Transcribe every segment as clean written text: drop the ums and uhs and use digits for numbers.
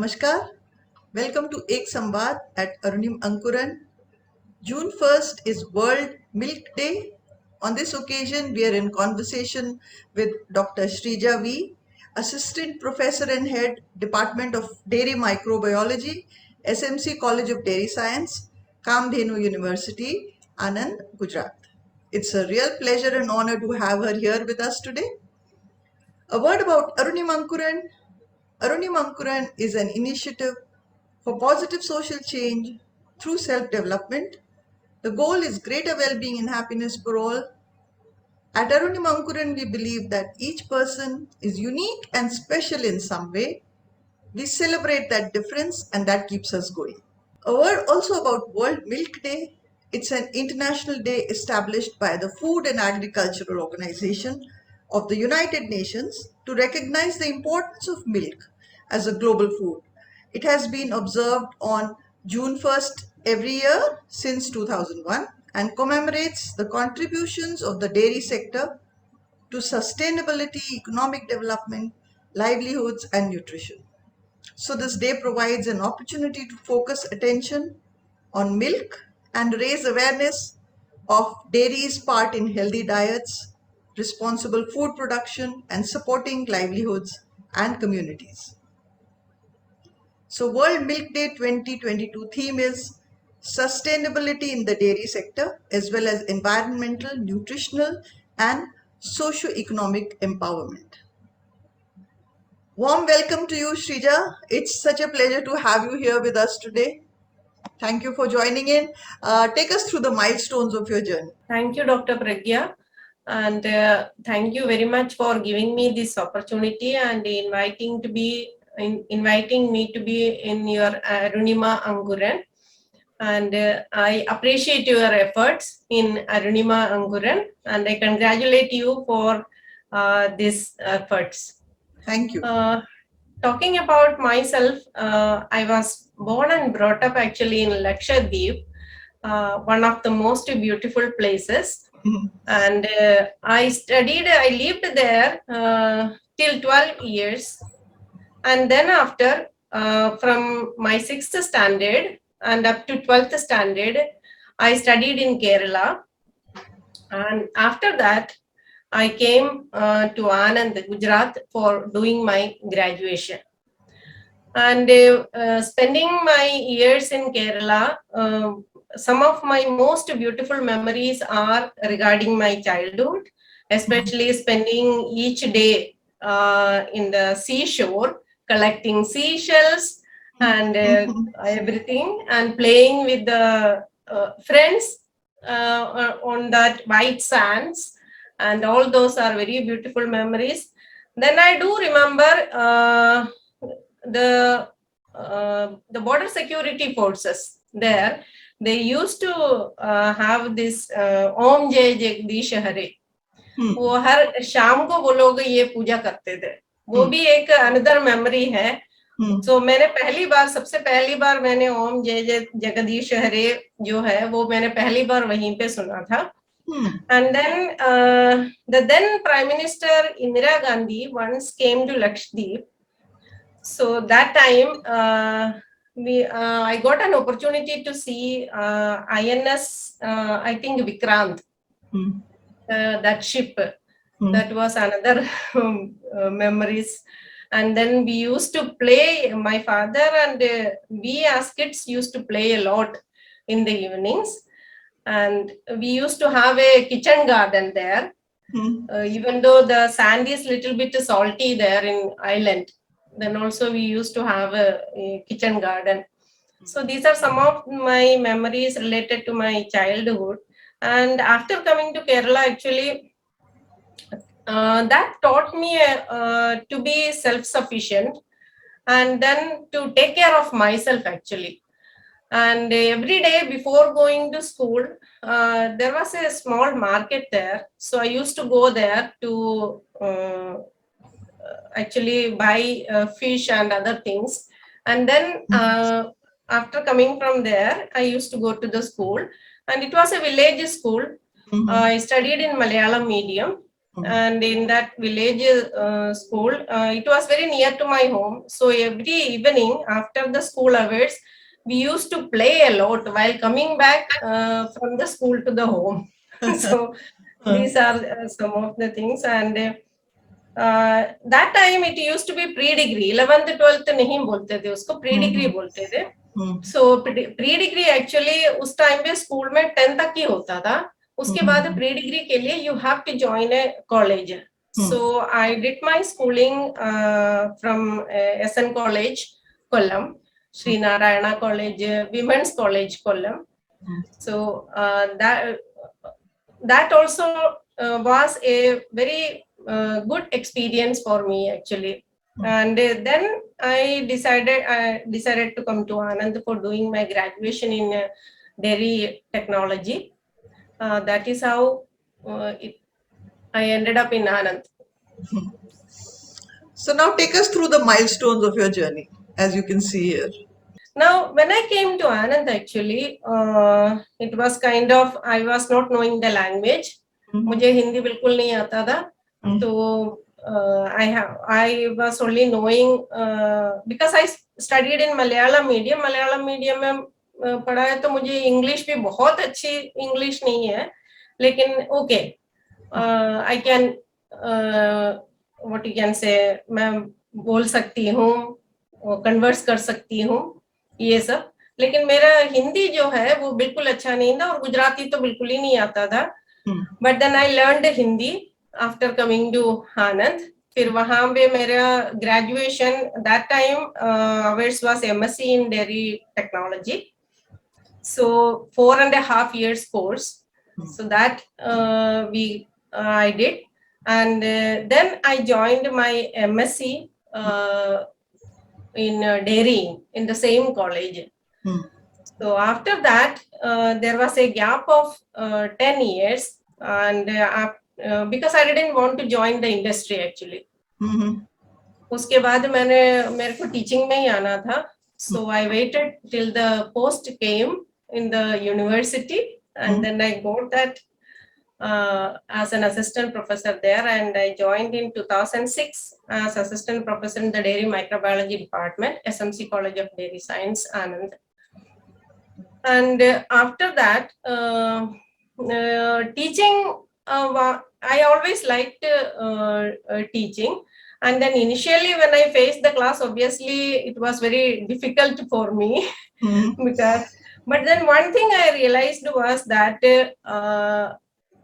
Namaskar. Welcome to Ek Samvaad at Arunim Ankuran. June 1st is World Milk Day. On this occasion, we are in conversation with Dr. Sreeja V, Assistant Professor and Head, Department of Dairy Microbiology, SMC College of Dairy Science, Kamdhenu University.Anand, Gujarat. It's a real pleasure and honor to have her here with us today. A word about Arunim Ankuran. Arunim Ankuran is an initiative for positive social change through self-development. The goal is greater well-being and happiness for all. At Arunim Ankuran, we believe that each person is unique and special in some way. We celebrate that difference and that keeps us going. A word also about World Milk Day. It's an international day established by the Food and Agricultural Organization of the United Nations to recognize the importance of milk as a global food. It has been observed on June 1st every year since 2001 and commemorates the contributions of the dairy sector to sustainability, economic development, livelihoods, and nutrition. So this day provides an opportunity to focus attention on milk and raise awareness of dairy's part in healthy diets, responsible food production, and supporting livelihoods and communities. So World Milk Day 2022 theme is sustainability in the dairy sector as well as environmental, nutritional, and socioeconomic empowerment. Warm welcome to you, Sreeja. It's such a pleasure to have you here with us today. Thank you for joining in. Take us through the milestones of your journey. Thank you, Dr. Pragya. And thank you very much for giving me this opportunity and inviting me to be in your Arunima Ankuran. And I appreciate your efforts in Arunima Ankuran, and I congratulate you for these efforts. Thank you. Talking about myself, I was born and brought up actually in Lakshadweep, one of the most beautiful places. And I lived there till 12 years. And then after, from my 6th standard and up to 12th standard, I studied in Kerala. And after that, I came to Anand, Gujarat for doing my graduation. And spending my years in Kerala, some of my most beautiful memories are regarding my childhood, especially spending each day in the seashore, collecting seashells and everything, and playing with the friends on that white sands. And all those are very beautiful memories. Then I do remember the border security forces there. They used to have this Om Jai Jagdish Hare. वो हर शाम को वो लोग ये पूजा करते थे. वो भी एक अनदर मेमोरी है. So मैंने सबसे पहली बार मैंने ओम जय जगदीश हरे जो है वो मैंने पहली बार वहीं पे सुना था. And then the then Prime Minister Indira Gandhi once came to Lakshadweep. So that time I got an opportunity to see INS, I think Vikrant, that ship. That was another memories. And then we used to play, my father and we as kids used to play a lot in the evenings. And we used to have a kitchen garden there, even though the sand is little bit salty there in island. Then also we used to have a kitchen garden. So these are some of my memories related to my childhood. And after coming to Kerala, actually, that taught me to be self-sufficient and then to take care of myself actually. And every day before going to school, there was a small market there. So I used to go there to actually buy fish and other things. And then after coming from there, I used to go to the school. And it was a village school. I studied in Malayalam medium. And in that village school, it was very near to my home. So every evening after the school hours, we used to play a lot while coming back from the school to the home. So these are some of the things. And that time it used to be pre-degree. 11th 12th नहीं बोलते थे उसको, pre-degree बोलते थे. So pre-degree actually उस time पे school में 10th तक ही होता था. उसके बाद प्री डिग्री के लिए you have to join a college. So I did my schooling from SN college Kollam, Sree Narayana college, women's college Kollam. So that also was a very good experience for me actually. And then I decided to come to Anand for doing my graduation in dairy technology. That is how I ended up in Anand. So now take us through the milestones of your journey, as you can see here. Now, when I came to Anand, actually, it was kind of, I was not knowing the language. मुझे हिंदी बिल्कुल नहीं आता था. तो I was only knowing because I studied in Malayalam medium. Malayalam medium में पढ़ा है तो मुझे इंग्लिश भी बहुत अच्छी इंग्लिश नहीं है, लेकिन okay I can what you can से, मैं बोल सकती हूँ, कन्वर्स कर सकती हूँ ये सब. लेकिन मेरा हिंदी जो है वो बिल्कुल अच्छा नहीं था और गुजराती तो बिल्कुल ही नहीं आता था. But then I learned Hindi after coming to Anand. फिर वहां पे मेरा graduation, that time ours was MSc in dairy technology. So 4.5 years course. So that I did, and then I joined my MSc in dairy in the same college. So after that there was a gap of 10 years, and because I didn't want to join the industry actually. उसके बाद मेरे को teaching में ही आना था. So I waited till the post came in the university, and then I got that as an assistant professor there, and I joined in 2006 as assistant professor in the dairy microbiology department, SMC College of Dairy Science, Anand. And after that teaching, I always liked teaching. And then initially when I faced the class, obviously it was very difficult for me. Because, but then one thing I realized was that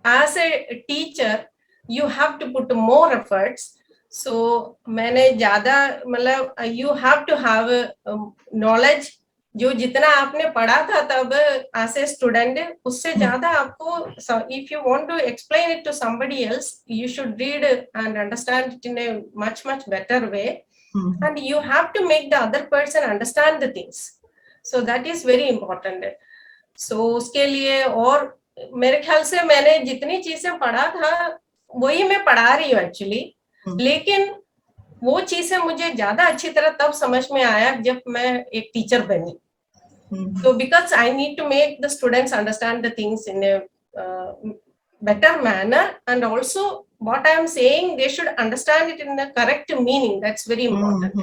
as a teacher you have to put more efforts. So मैंने ज़्यादा मतलब you have to have knowledge. जो जितना आपने पढ़ा था तब as a student, उससे ज़्यादा आपको, if you want to explain it to somebody else, you should read and understand it in a much better way. And you have to make the other person understand the things. So that is very important. So उसके लिए, और मेरे ख्याल से मैंने जितनी चीजें पढ़ा था वही मैं पढ़ा रही हूँ एक्चुअली. लेकिन वो चीजें मुझे ज्यादा अच्छी तरह तब समझ में आया जब मैं एक टीचर बनी. So because I need to make the students understand the things in a better manner, and also what I am saying, they should understand it in the correct meaning. That's very important.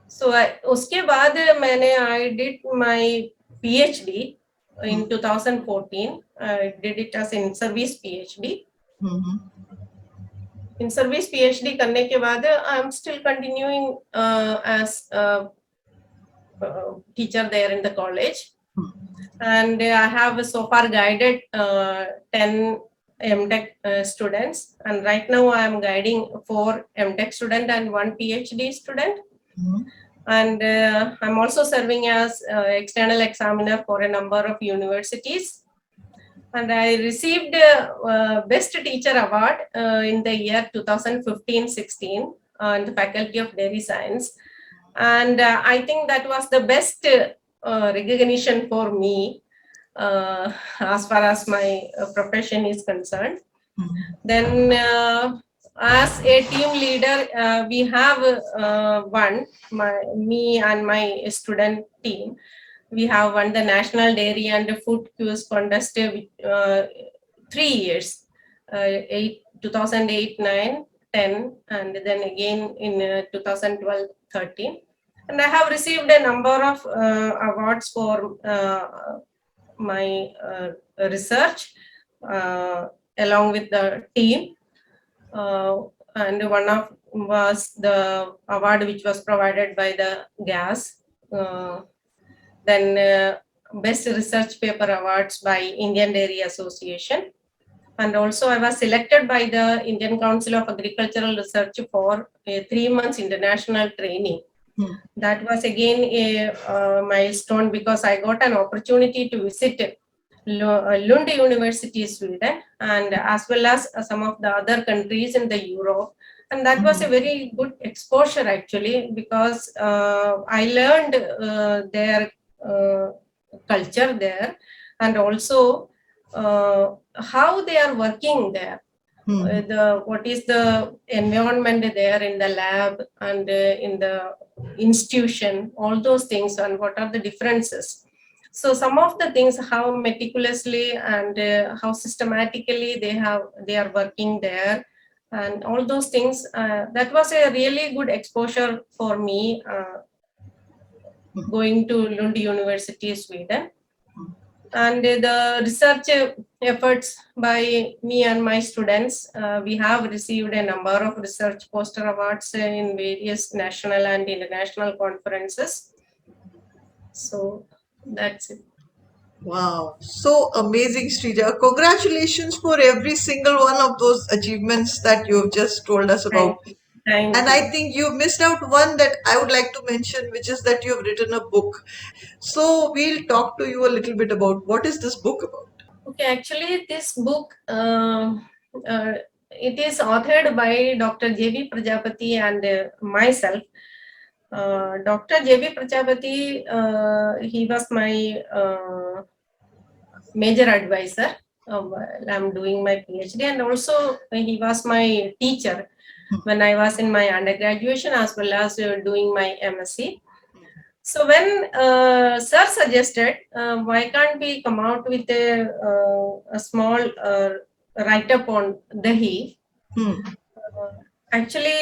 So उसके बाद I did my PhD in 2014. I did it as in service PhD. In service PhD करने के बाद I am still continuing as teacher there in the college. And I have so far guided 10 MTech students, and right now I am guiding 4 MTech student and 1 PhD student. And I'm also serving as external examiner for a number of universities. And I received Best Teacher Award in the year 2015-16 in the Faculty of Dairy Science. And I think that was the best recognition for me as far as my profession is concerned. Then as a team leader, we have me and my student team, we have won the National Dairy and Food Quiz Contest 3 years, 2008, 9, 10, and then again in 2012, 13. And I have received a number of awards for my research along with the team. And one of was the award which was provided by the GAS. Then Best Research Paper Awards by Indian Dairy Association. And also I was selected by the Indian Council of Agricultural Research for a 3 months international training. That was again a milestone because I got an opportunity to visit Lund University, Sweden, and as well as some of the other countries in the Europe. And that was a very good exposure actually, because I learned their culture there, and also how they are working there. What is the environment there in the lab and in the institution, all those things, and what are the differences. So some of the things, how meticulously and how systematically they are working there, and all those things, that was a really good exposure for me going to Lund University, Sweden. And the research efforts by me and my students, we have received a number of research poster awards in various national and international conferences. So that's it. Wow, so amazing, Sreeja. Congratulations for every single one of those achievements that you have just told us about. Thank you. Thank And you. I think you missed out one that I would like to mention, which is that you have written a book. So we'll talk to you a little bit about what is this book about. Okay, actually, this book it is authored by Dr. J.V. Prajapati and myself. Dr. J.V. Prajapati, he was my major advisor while I'm doing my PhD, and also he was my teacher when I was in my undergraduation as well as doing my MSc. So when sir suggested, why can't we come out with a small write-up on Dahi? Actually,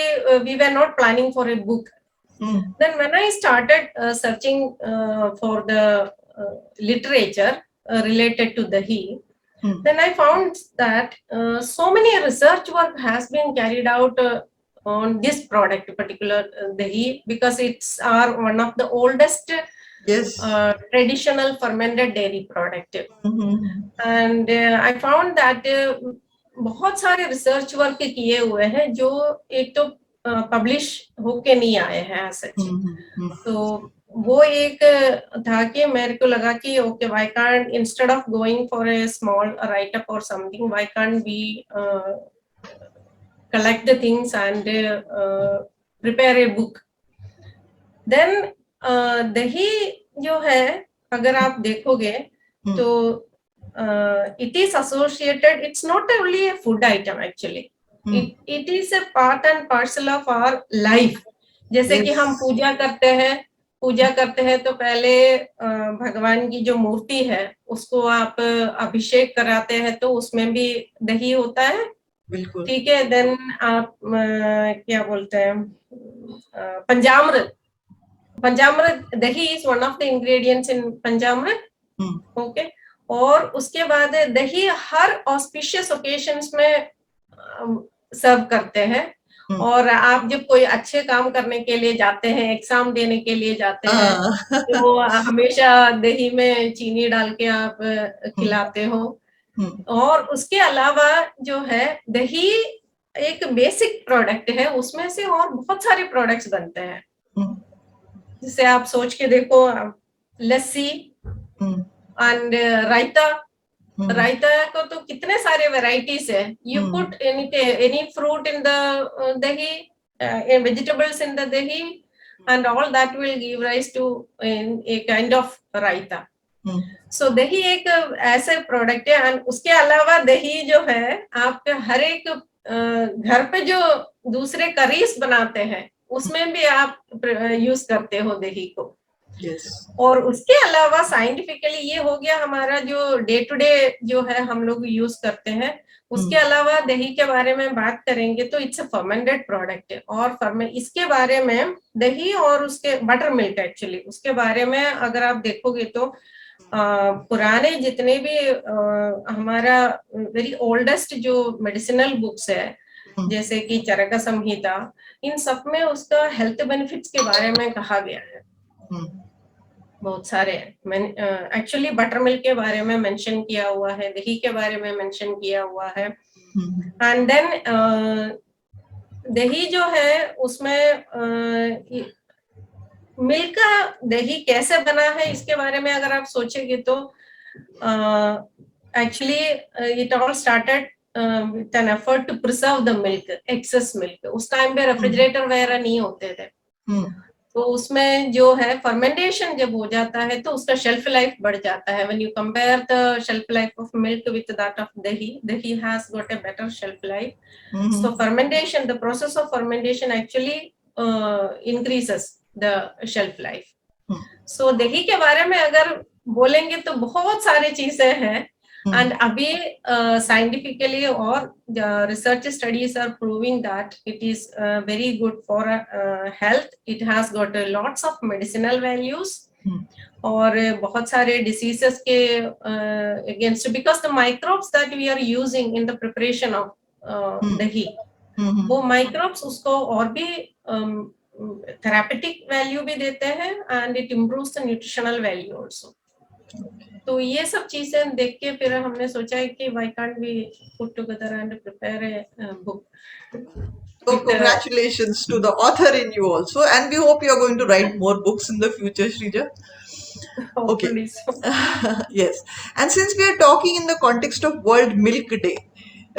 we were not planning for a book. Then when I started searching for the literature related to Dahi, then I found that so many research work has been carried out on this product, particular Dahi, because it's one of the oldest traditional fermented dairy product. And I found that बहुत सारे research work किए हुए हैं जो एक तो publish होके नहीं आए हैं सच. तो वो एक था कि मेरे को लगा कि okay, why can't instead of going for a small write up और something, why can't we collect the things and prepare a book. Then दही जो है अगर आप देखोगे तो it is associated, it's not only a food item actually. It is a part and parcel of our life. जैसे कि हम पूजा करते हैं तो पहले भगवान की जो मूर्ति है उसको आप अभिषेक कराते हैं तो उसमें भी दही होता है. बिल्कुल ठीक है. देन आप क्या बोलते हैं पंचामृत दही is one of the ingredients in Panchamrit. Okay. और उसके बाद दही हर ऑस्पिशियस ओकेशंस में सर्व करते हैं. और आप जब कोई अच्छे काम करने के लिए जाते हैं, एग्जाम देने के लिए जाते हैं तो हमेशा दही में चीनी डाल के आप खिलाते हो. और उसके अलावा जो है दही एक बेसिक प्रोडक्ट है, उसमें से और बहुत सारे प्रोडक्ट्स बनते हैं. जैसे आप सोच के देखो, लस्सी एंड रायता. रायता को तो कितने सारे वेराइटीज है. You put any fruit in the dahi, vegetables in the dahi, and all that will give rise to a kind of raita. So दही एक ऐसे प्रोडक्ट है. एंड उसके अलावा दही जो है आपके हर एक घर पे जो दूसरे करीज बनाते हैं उसमें भी आप यूज करते हो दही को. Yes. और उसके अलावा साइंटिफिकली ये हो गया हमारा जो डे टू डे जो है हम लोग यूज करते हैं। उसके अलावा दही के बारे में बात करेंगे तो इट्स अ फर्मेंटेड प्रोडक्ट है, और इसके बारे में दही और उसके बटर मिल्क एक्चुअली उसके बारे में अगर आप देखोगे तो पुराने जितने भी हमारा वेरी ओल्डेस्ट जो मेडिसिनल बुक्स है जैसे कि चरक संहिता, इन सब में उसका हेल्थ बेनिफिट्स के बारे में कहा गया है। बहुत सारे एक्चुअली बटर मिल्क के बारे में मेंशन किया हुआ है, दही के बारे में मेंशन किया हुआ है। एंड देन दही जो है उसमें मिल्क का दही कैसे बना है इसके बारे में अगर आप सोचेंगे तो actually it all started with an effort to preserve the milk, excess milk. उस टाइम पे रेफ्रिजरेटर वगैरह नहीं होते थे, तो उसमें जो है फर्मेंटेशन जब हो जाता है तो उसका शेल्फ लाइफ बढ़ जाता है। When you compare the shelf life of milk with that of dahi, dahi has got a better shelf life. So fermentation, the process of fermentation actually increases the shelf life. So दही के बारे में अगर बोलेंगे तो बहुत सारी चीजें हैं। And अभी scientifically और research studies are proving that it is very good for health. It has got lots of medicinal values और बहुत सारे diseases के against, because the microbes that we are using in the preparation of दही, वो microbes उसको और भी therapeutic value भी देते हैं and it improves the nutritional value also. तो ये सब चीजें देख के फिर हमने सोचा है कि why can't we put together and prepare a book. So congratulations to the author in you also, and we hope you are going to write more books in the future, Sreeja. Okay. So. Yes, and since we are talking in the context of World Milk Day,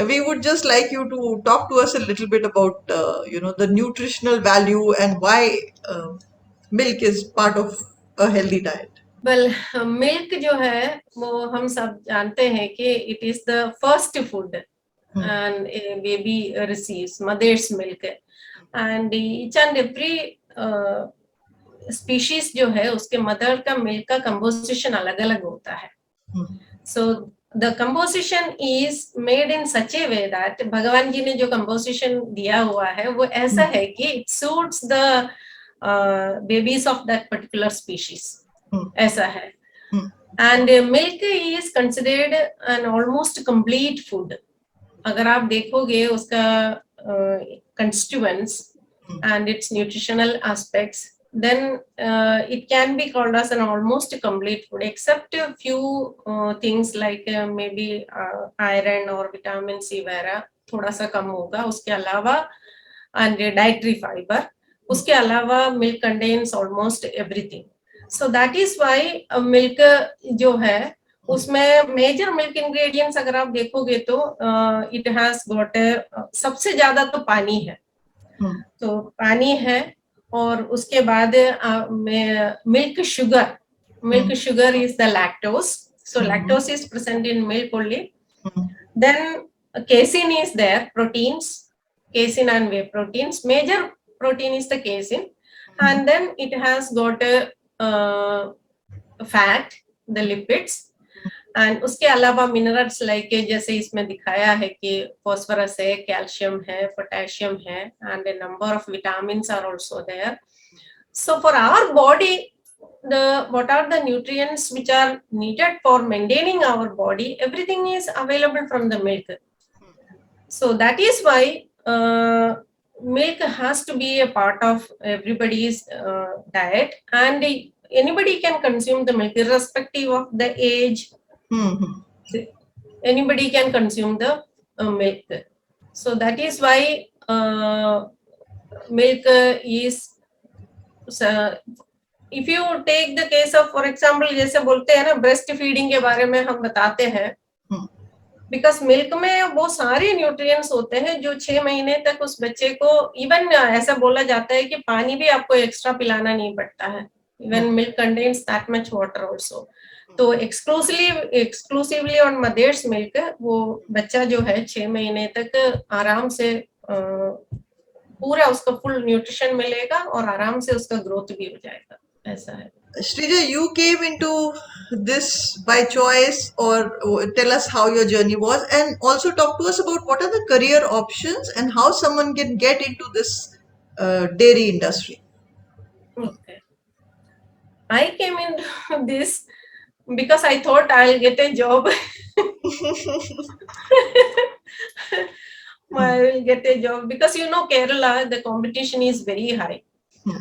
we would just like you to talk to us a little bit about the nutritional value and why milk is part of a healthy diet. Well, milk जो है वो हम सब जानते हैं कि it is the first food and a baby receives mother's milk, and each and every species जो है उसके mother का milk का composition अलग-अलग होता है. So the composition is made in such a way that भगवान जी ने जो composition दिया हुआ है वो ऐसा है कि it suits the babies of that particular species. ऐसा है. And milk is considered an almost complete food. अगर आप देखोगे उसका constituents and its nutritional aspects, then it can be called as an almost complete food, except a few things like maybe iron or vitamin C वगैरह थोड़ा सा कम होगा. उसके अलावा and dietary fiber, उसके अलावा milk contains almost everything. So that is why milk जो है उसमें major milk ingredients अगर आप देखोगे तो it has got सबसे ज्यादा तो पानी है. तो पानी है और उसके बाद milk sugar is the lactose. So lactose is present in milk only. Then casein is there, proteins, casein and whey proteins. Major protein is the casein, and then it has got fat, the lipids, and उसके अलावा minerals like जैसे इसमें दिखाया है कि phosphorus है, calcium है, potassium है, and a number of vitamins are also there. So for our body, what are the nutrients which are needed for maintaining our body? Everything is available from the milk. So that is why milk has to be a part of everybody's diet, and anybody can consume the milk irrespective of the age. Anybody can consume the milk. So that is why milk is if you take the case of, for example, जैसे बोलते हैं ना breast feeding के बारे में हम बताते हैं, because milk में वो सारे न्यूट्रिएंट्स होते हैं जो 6 महीने तक उस बच्चे को, इवन ऐसा बोला जाता है कि पानी भी आपको एक्स्ट्रा पिलाना नहीं पड़ता है. Even milk contains that much water also. तो exclusively on mother's milk वो बच्चा जो है 6 महीने तक आराम से पूरा उसको फुल न्यूट्रिशन मिलेगा और आराम से उसका ग्रोथ भी हो जाएगा. ऐसा है. Sreeja, you came into this by choice, or tell us how your journey was, and also talk to us about what are the career options and how someone can get into this dairy industry. Okay. I came into this because I thought I'll get a job. I will get a job because Kerala, the competition is very high.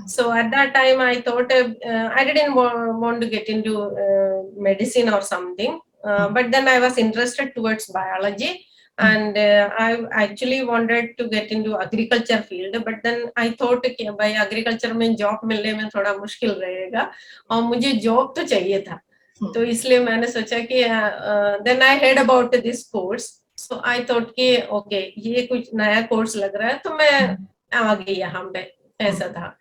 So at that time, I thought I didn't want to get into medicine or something. But then I was interested towards biology, and I actually wanted to get into agriculture field. But then I thought कि भाई agriculture में job मिलने में थोड़ा मुश्किल रहेगा और मुझे job तो चाहिए था. तो इसलिए मैंने सोचा कि then I heard about this course. So I thought कि okay ये कुछ नया course लग रहा है तो मैं आ गई यहाँ पे. ऐसा था.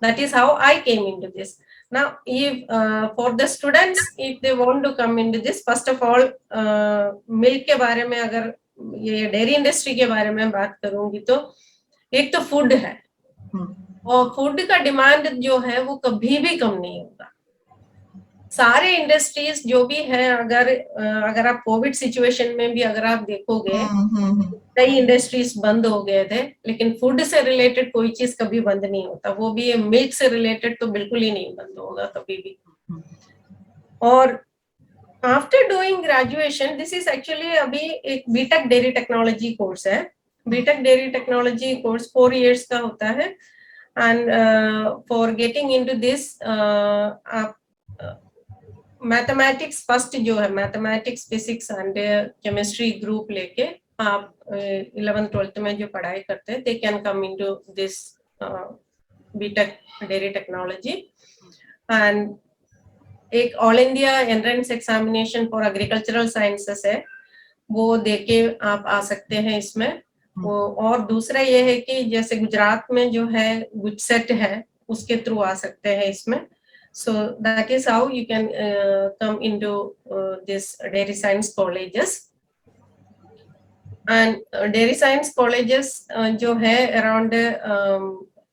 That is how I came into this. Now, if for the students, if they want to come into this, first of all, milk के बारे में अगर ये डेयरी इंडस्ट्री के बारे में बात करूंगी तो एक तो फूड है और फूड का डिमांड जो है वो कभी भी कम नहीं होगा. सारे इंडस्ट्रीज जो भी है अगर आप कोविड सिचुएशन में भी अगर आप देखोगे कई इंडस्ट्रीज बंद हो गए थे, लेकिन फूड से रिलेटेड कोई चीज कभी बंद नहीं होता. वो भी मिल्क से रिलेटेड तो बिल्कुल ही नहीं बंद होगा कभी भी. और after doing graduation, this is actually अभी एक बीटेक डेयरी टेक्नोलॉजी कोर्स है. BTech dairy technology course 4 years का होता है. And for getting into this आप मैथमेटिक्स फर्स्ट जो है mathematics physics and chemistry group लेके आप 11th 12th में जो पढ़ाई करते हैं they can come into this BTech dairy technology. And एक all India entrance examination for agricultural sciences है, वो देके आप आ सकते हैं इसमें. वो और दूसरा ये है कि जैसे गुजरात में जो है गुजसेट है उसके थ्रू आ सकते हैं इसमें. So that is how you can come into this dairy science colleges. And dairy science colleges जो है around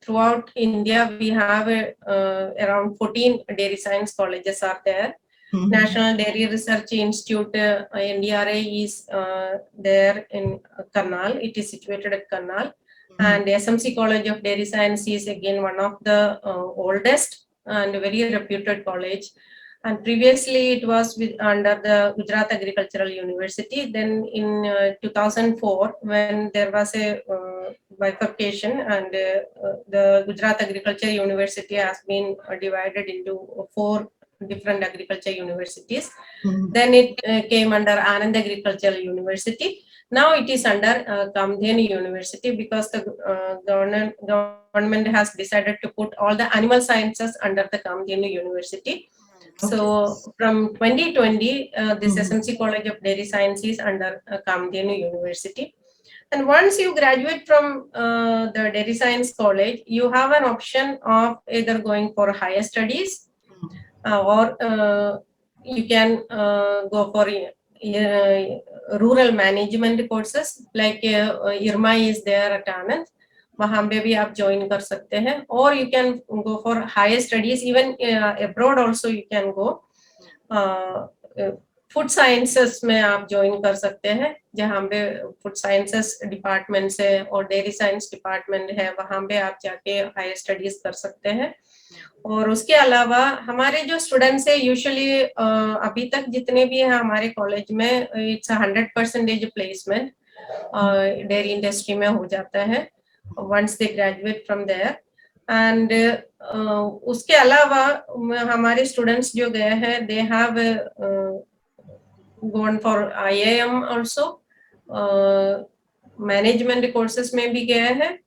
throughout India we have around 14 dairy science colleges are there. National Dairy Research Institute NDRA is there in Karnal. It is situated at Karnal. And SMC College of Dairy Science is again one of the oldest and very reputed college. And previously it was under the Gujarat Agricultural University. Then in 2004, when there was a bifurcation and the Gujarat Agriculture University has been divided into 4 different agriculture universities. Then it came under Anand Agricultural University. Now it is under Kamdhenu University because the government has decided to put all the animal sciences under the Kamdhenu University. Okay. So from 2020, this SMC College of Dairy Science is under Kamdhenu University. And once you graduate from the Dairy Science College, you have an option of either going for higher studies or you can go for rural management courses like IRMA is there at Anand. वहाँ पे भी आप join कर सकते हैं. और you can go for higher studies even abroad also you can go. Food sciences में आप ज्वाइन कर सकते हैं जहाँ पे फूड साइंसेस डिपार्टमेंट से और डेयरी साइंस डिपार्टमेंट है, वहाँ पे आप जाके हायर स्टडीज कर सकते हैं. और उसके अलावा हमारे जो स्टूडेंट्स है यूजुअली अभी तक जितने भी हैं हमारे कॉलेज में इट्स 100% प्लेसमेंट डेयरी इंडस्ट्री में हो जाता है once they graduate from there. And उसके अलावा हमारे स्टूडेंट्स जो गए हैं they have gone for IIM also, management courses में भी गए हैं.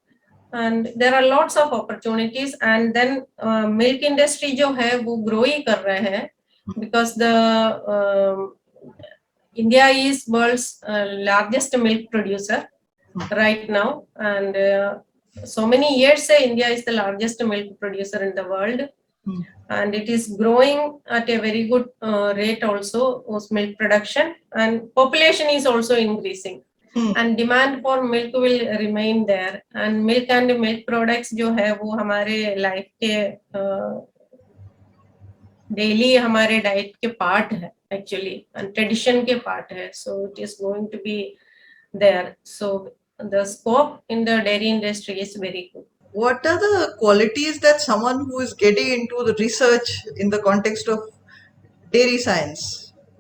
And there are lots of opportunities. And then milk industry जो है वो grow ही कर रहे हैं because the India is world's largest milk producer right now. And so many years India is the largest milk producer in the world. And it is growing at a very good rate also, milk production, and population is also increasing. And demand for milk will remain there. And milk and milk products जो है वो हमारे life के daily हमारे diet के part है actually, tradition के part है. So it is going to be there. So the scope in the dairy industry is very good. What are the qualities that someone who is getting into the research in the context of dairy science,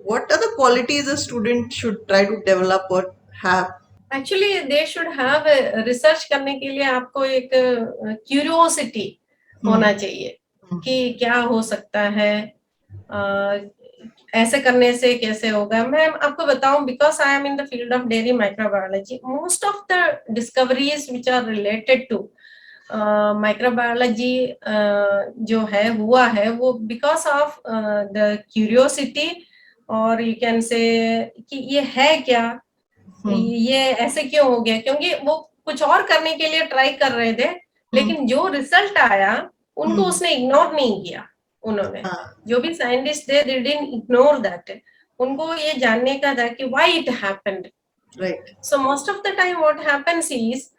what are the qualities a student should try to develop or have? Actually they should have, research करने के लिए आपको एक curiosity होना चाहिए कि क्या हो सकता है, ऐसे करने से कैसे होगा. मैं आपको बताऊं, because I am in the field of dairy microbiology, most of the discoveries which are related to microbiology जो है हुआ है वो बिकॉज ऑफ द क्यूरियोसिटी, और यू कैन से कि ये है क्या, ये ऐसे क्यों हो गया, क्योंकि वो कुछ और करने के लिए ट्राई कर रहे थे, लेकिन जो रिजल्ट आया उनको उसने इग्नोर नहीं किया. उन्होंने जो भी साइंटिस्ट थे, दे डिडंट इग्नोर दैट. उनको ये जानने का था कि why it happened. Right. So most of the time what happens is,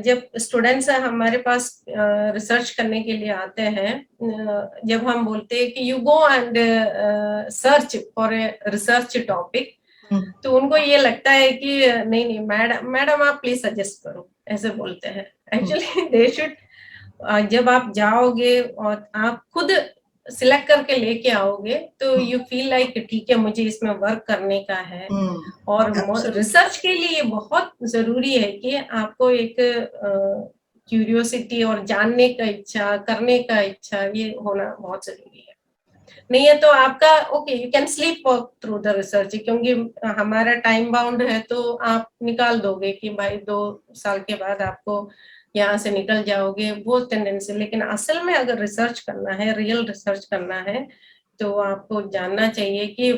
जब स्टूडेंट्स हमारे पास रिसर्च करने के लिए आते हैं, जब हम बोलते हैं कि you go and search for a research topic, तो उनको ये लगता है कि नहीं नहीं मैडम आप प्लीज सजेस्ट करो, ऐसे बोलते हैं. एक्चुअली दे शुड, जब आप जाओगे और आप खुद सिलेक्ट करके लेके आओगे तो यू फील लाइक ठीक है मुझे इसमें वर्क करने का है. और रिसर्च के लिए ये बहुत जरूरी है कि आपको एक क्यूरियोसिटी और जानने का इच्छा, करने का इच्छा, ये होना बहुत जरूरी है. नहीं है तो आपका okay you can sleep work through the research, क्योंकि हमारा टाइम बाउंड है, तो आप निकाल दोगे कि भाई 2 साल के बाद आपको यहाँ से निकल जाओगे, वो टेंडेंसी. लेकिन असल में अगर रिसर्च करना है, रियल रिसर्च करना है, तो आपको जानना चाहिए कि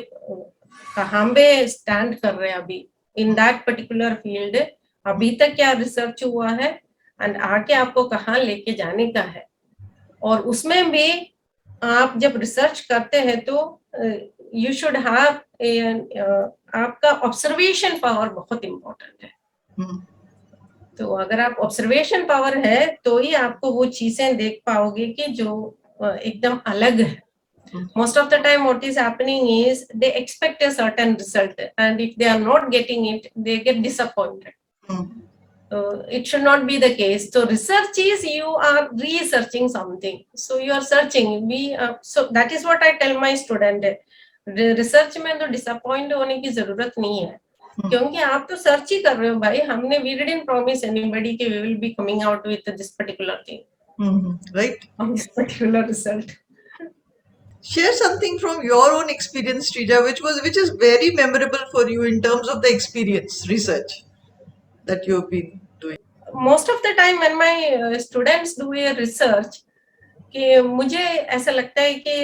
कहाँ पे स्टैंड कर रहे हैं अभी इन दैट पर्टिकुलर फील्ड, अभी तक क्या रिसर्च हुआ है, एंड आके आपको कहाँ लेके जाने का है. और उसमें भी आप जब रिसर्च करते हैं तो यू शुड हैव, आपका ऑब्जर्वेशन पावर बहुत इम्पोर्टेंट है. तो अगर आप ऑब्जर्वेशन पावर है तो ही आपको वो चीजें देख पाओगे कि जो एकदम अलग है. Most of the time what is happening is they expect a certain result, and if they are not getting it, they get disappointed. It should not be the case. So research is you are researching something. So you are searching. So that is what I tell my student. Research में तो disappoint होने की जरूरत नहीं है, क्योंकि आप तो सर्च ही कर रहे हो भाई. हमने we didn't promise anybody कि we will be coming out with this particular thing, right? On this particular result. Share something from your own experience, Sreeja, which is very memorable for you in terms of the experience research that you have been doing. Most of the time when my students do a research, कि मुझे ऐसा लगता है कि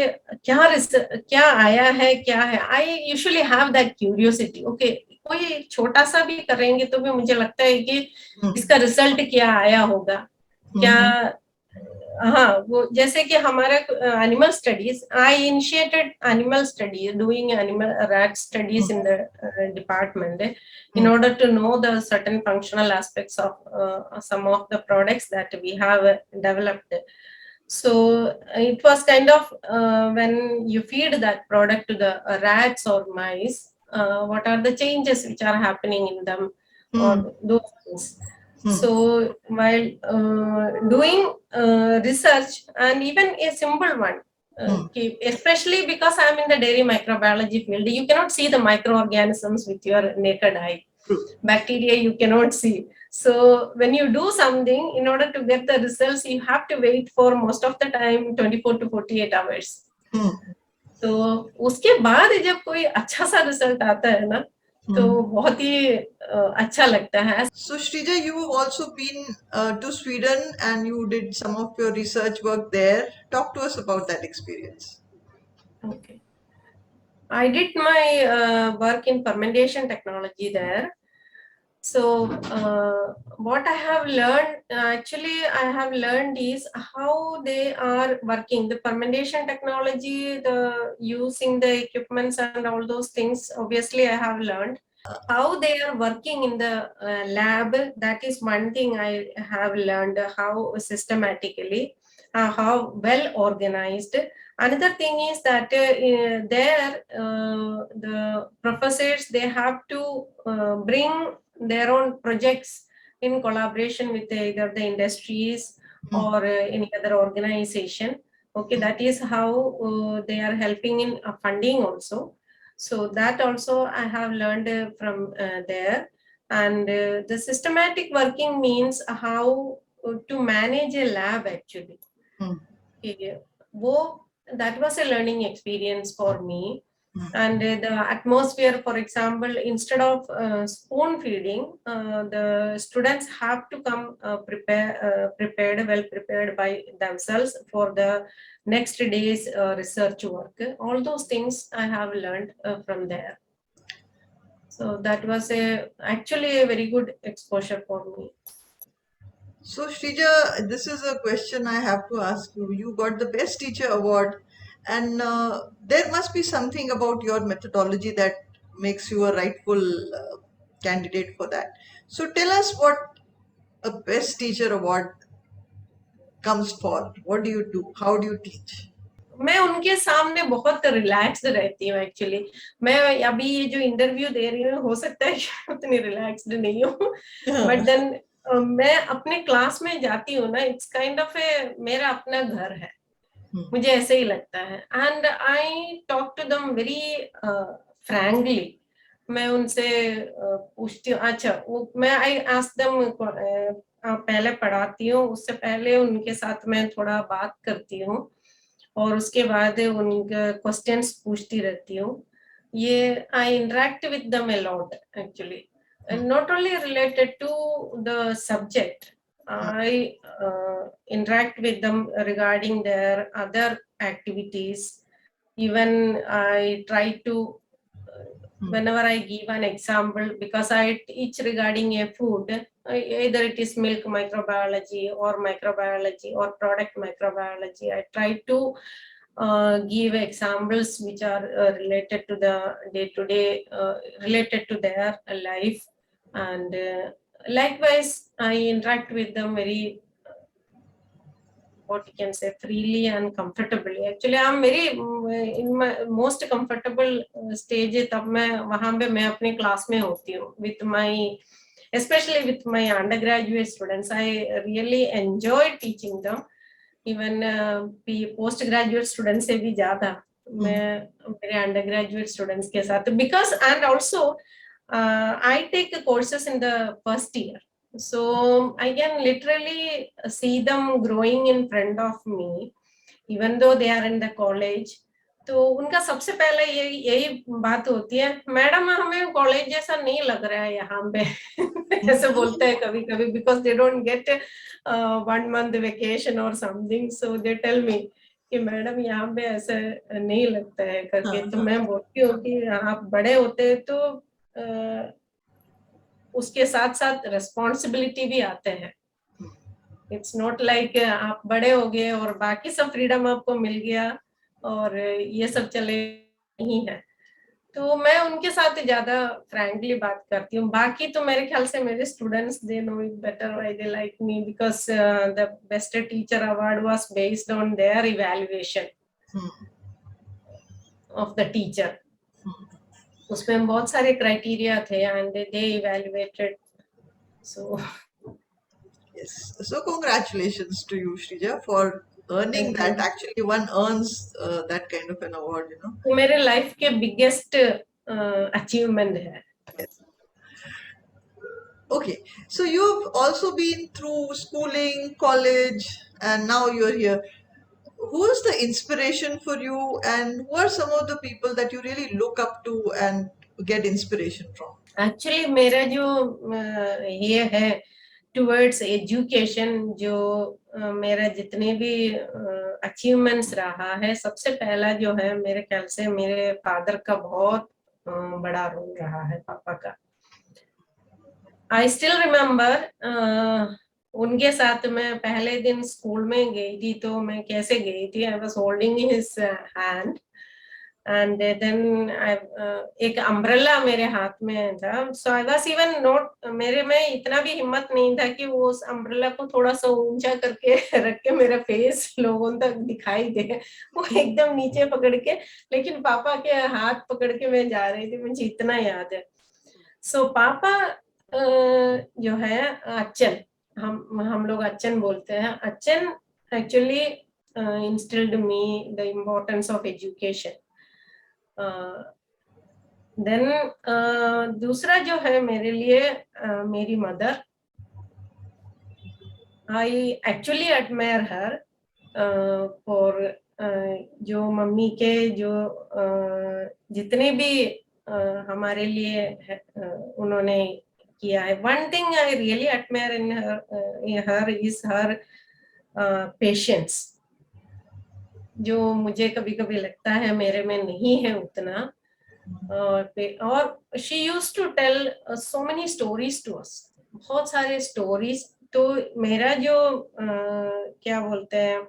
क्या आया है, क्या है. I usually have that curiosity. Okay, कोई छोटा सा भी करेंगे तो भी मुझे लगता है कि इसका रिजल्ट क्या आया होगा, क्या. हाँ, वो जैसे कि हमारा animal studies, I initiated animal studies, doing animal rat studies in the department in order to know the certain functional aspects of some of the products that we have developed. So it was kind of when you feed that product to the rats or mice, what are the changes which are happening in them, or those things. So while doing research, and even a simple one, especially because I am in the dairy microbiology field, you cannot see the microorganisms with your naked eye. Bacteria you cannot see. So when you do something, in order to get the results, you have to wait for most of the time 24 to 48 hours. तो उसके बाद जब कोई अच्छा सा result आता है ना, तो बहुत ही अच्छा लगता है. So Sreeja, you have also been to Sweden and you did some of your research work there. Talk to us about that experience. Okay. I did my work in fermentation technology there. So what I have learned, actually I have learned is how they are working, the fermentation technology, the using the equipments and all those things. Obviously I have learned how they are working in the lab. That is one thing I have learned, how systematically, how well organized, Another thing is that there the professors, they have to bring their own projects in collaboration with either the industries or any other organization. Okay, that is how they are helping in funding also. So that also I have learned from there. And the systematic working means how to manage a lab actually. Okay, that was a learning experience for me. And the atmosphere, for example, instead of spoon feeding, the students have to come well prepared by themselves for the next day's research work. All those things I have learned from there. So that was actually a very good exposure for me. So, Shrija, this is a question I have to ask you. You got the Best Teacher Award, and there must be something about your methodology that makes you a rightful candidate for that. So, tell us what a Best Teacher Award comes for. What do you do? How do you teach? मैं उनके सामने बहुत relaxed रहती हूँ actually. मैं अभी ये जो इंटरव्यू दे रही हूँ, हो सकता है कि उतनी रिलैक्स्ड नहीं हूँ, बट देन मैं अपने क्लास में जाती हूँ ना, इट्स काइंड ऑफ ए मेरा अपना घर है, मुझे ऐसे ही लगता है. And I talk to them very frankly. मैं उनसे पूछती हूँ, अच्छा मैं आई आस्क देम, पहले पढ़ाती हूँ, उससे पहले उनके साथ मैं थोड़ा बात करती हूँ और उसके बाद उनके क्वेश्चंस पूछती रहती हूँ. ये I interact with them a lot actually, not only related to the subject. I interact with them regarding their other activities. Even I try to, whenever I give an example, because I teach regarding a food, either it is milk microbiology or product microbiology, I try to give examples which are related to the day-to-day, related to their life. And likewise, I interact with them very, what you can say, freely and comfortably. Actually, I'm very in my most comfortable stage. तब मैं वहाँ पे मैं अपने class में होती हूँ with my, especially with my undergraduate students. I really enjoy teaching them. Even postgraduate students से भी ज़्यादा मैं मेरे undergraduate students के साथ, because and also I take the courses in the first year, so I can literally see them growing in front of me, even though they are in the college. तो उनका सबसे पहले यही बात होती है, मैडम हमें कॉलेज जैसा नहीं लग रहा है यहाँ पे. ऐसे बोलते हैं कभी कभी, because they don't get 1 month vacation or something, so they tell me कि मैडम यहाँ पे ऐसा नहीं लगता है करके. तो मैं बोलती हूँ कि आप बड़े होते हैं तो उसके साथ साथ रेस्पॉन्सिबिलिटी भी आते हैं. इट्स नॉट लाइक आप बड़े हो गए और बाकी सब फ्रीडम आपको मिल गया और ये सब चले नहीं है. तो मैं उनके साथ ज्यादा फ्रैंकली बात करती हूँ. बाकी तो मेरे ख्याल से मेरे students they know it better why they like me, because the best teacher award was based on their evaluation of the teacher. उसमें बहुत सारे क्राइटेरिया थे and they evaluated. So Yes. So, congratulations to you, Shrija, for earning that. Actually, one earns that kind of an award, you know. वो मेरे life के biggest achievement है. Yes. Okay. So, you've also been through schooling, college, and now you're here. Who is the inspiration for you, and who are some of the people that you really look up to and get inspiration from? Actually मेरा जो ये है towards education, जो मेरा जितने भी achievements रहा है, सबसे पहला जो है मेरे ख्याल से मेरे फादर का बहुत बड़ा रोल रहा है, पापा का. आई स्टिल रिमेम्बर उनके साथ मैं पहले दिन स्कूल में गई थी, तो मैं कैसे गई थी, I was holding his hand and then एक अम्ब्रेला मेरे हाथ में था, so I was even not, मेरे में इतना भी हिम्मत नहीं था कि वो उस अम्ब्रेला को थोड़ा सा ऊंचा करके रख के मेरा फेस लोगों तक दिखाई दे, वो एकदम नीचे पकड़ के, लेकिन पापा के हाथ पकड़ के मैं जा रही थी, मुझे इतना याद है। सो पापा जो है अच्चन, हम लोग अच्चन बोलते हैं, Achchan actually instilled me the importance of education. Then दूसरा जो है मेरे लिए मेरी mother, I actually admire her for जो मम्मी के जो जितने भी हमारे लिए उन्होंने किया है. One thing I really admire in her is her patience, जो मुझे कभी कभी लगता है मेरे में नहीं है उतना. और she used to tell so many stories to us, बहुत सारे स्टोरीज. तो मेरा जो क्या बोलते हैं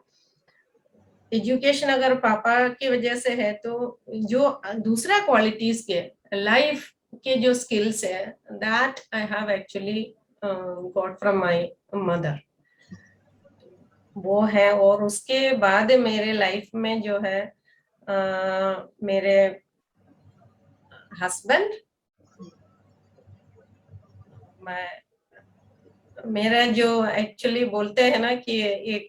एजुकेशन अगर पापा की वजह से है, तो जो दूसरा क्वालिटीज के लाइफ के जो स्किल्स है, that I have actually got from my mother, वो है. और उसके बाद मेरे लाइफ में जो है मेरे हस्बैंड, मेरा जो एक्चुअली बोलते हैं ना कि एक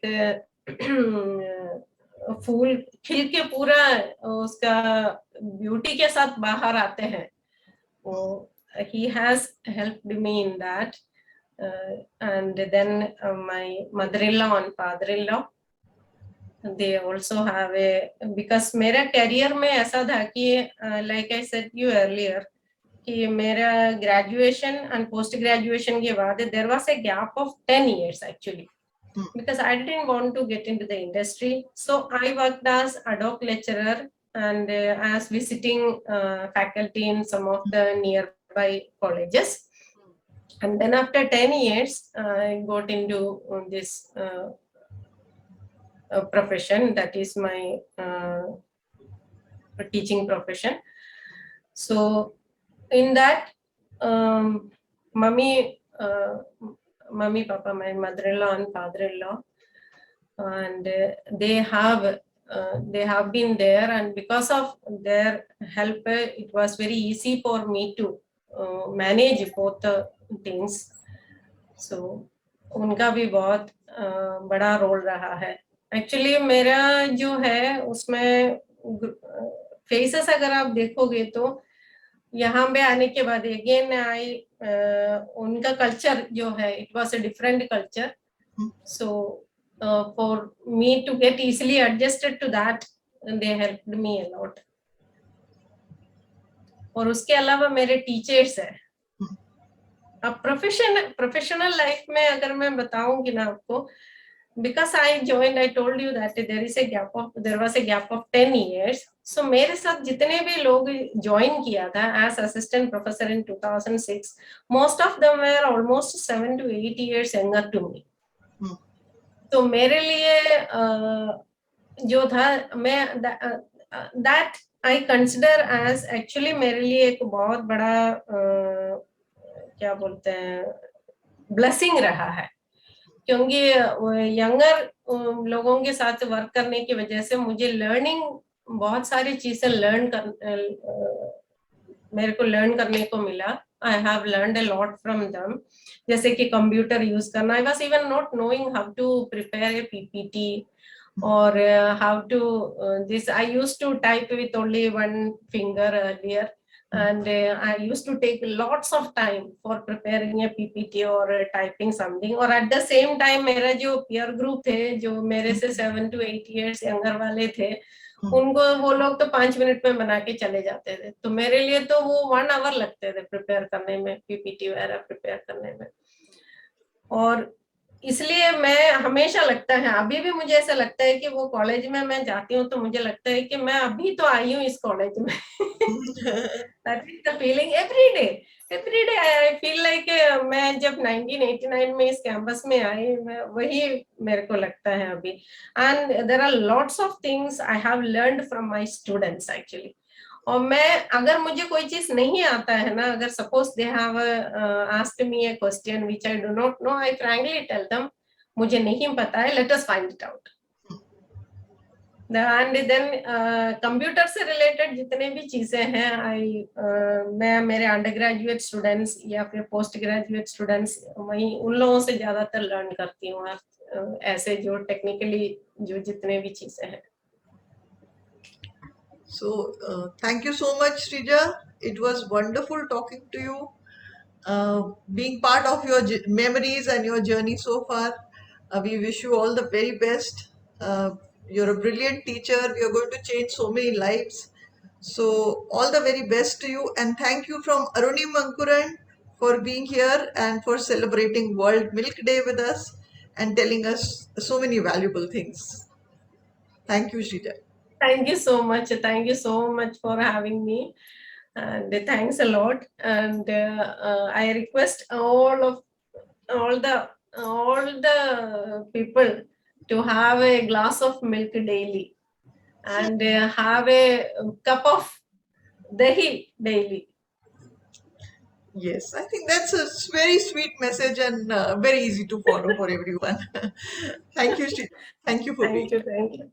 फूल खिल के पूरा उसका ब्यूटी के साथ बाहर आते हैं, वो he has helped me in that. And then my mother-in-law and father-in-law, they also have a, because मेरा कैरियर में ऐसा था कि like I said you earlier कि मेरा ग्रेजुएशन एंड पोस्ट ग्रेजुएशन के बाद there was a gap of 10 years actually, because I didn't want to get into the industry. So I worked as ad hoc lecturer and as visiting faculty in some of the nearby colleges. And then after 10 years, I got into this profession, that is my teaching profession. So in that, mummy, papa, my mother-in-law and father-in-law, and they have been there, and because of their help, it was very easy for me to manage both the things. So उनका भी बहुत बड़ा role रहा है. Actually मेरा जो है उसमें फेसेस अगर आप देखोगे तो यहाँ पे आने के बाद अगेन आई उनका कल्चर जो है it was a different culture. So for me to get easily adjusted to that, they helped me a lot. और उसके अलावा मेरे टीचर्स है. अब प्रोफेशनल लाइफ में अगर मैं बताऊंगी ना आपको, because I joined, I told you that there was a gap of 10 years. So मेरे साथ जितने भी लोग join किया था as assistant professor in 2006, most of them were almost 7 to 8 years younger to me. तो मेरे लिए जो था मैं that I consider as actually मेरे लिए एक बहुत बड़ा क्या बोलते हैं ब्लेसिंग रहा है, क्योंकि यंगर लोगों के साथ वर्क करने की वजह से मुझे लर्निंग बहुत सारी चीजें मेरे को लर्न करने को मिला. I have learned a lot from them, जैसे कि कंप्यूटर यूज करना. I was even not knowing how to prepare a PPT or how to this. I used to type with only one finger earlier, and I used to take lots of time for preparing a PPT or typing something. और at the same time मेरा जो peer group थे जो मेरे से 7 to 8 years younger वाले थे, उनको वो लोग तो 5 मिनट में बना के चले जाते थे. तो मेरे लिए तो वो 1 hour लगते थे प्रिपेयर करने में, PPT वगैरह प्रिपेयर करने में. और इसलिए मैं हमेशा लगता है, अभी भी मुझे ऐसा लगता है कि वो कॉलेज में मैं जाती हूँ तो मुझे लगता है कि मैं अभी तो आई हूँ इस कॉलेज में. That is the feeling every day. I feel like मैं जब 1989 में इस कैंपस में आई, वही मेरे को लगता है अभी. And there are lots of things I have learned from my students actually. और मैं, अगर मुझे कोई चीज नहीं आता है ना, अगर suppose they have asked me a question which I do not know, I frankly tell them मुझे नहीं पता है, let us find it out. And then computer से रिलेटेड जितने भी चीजें हैं, मैं मेरे अंडर ग्रेजुएट स्टूडेंट्स या फिर पोस्ट ग्रेजुएट स्टूडेंट्स, वही उन लोगों से ज्यादातर लर्न करती हूँ, ऐसे जो टेक्निकली जो जितने भी चीजें हैं. So, thank you so much, Sreeja. It was wonderful talking to you, being part of your memories and your journey so far. We wish you all the very best. You're a brilliant teacher. You're going to change so many lives. So, all the very best to you. And thank you from Arunim Ankuran for being here and for celebrating World Milk Day with us and telling us so many valuable things. Thank you, Sreeja. Thank you so much. Thank you so much for having me. And thanks a lot. And I request all the people to have a glass of milk daily and have a cup of dahi daily. Yes, I think that's a very sweet message and very easy to follow for everyone. Thank you, Sri. Thank you for being Thank you.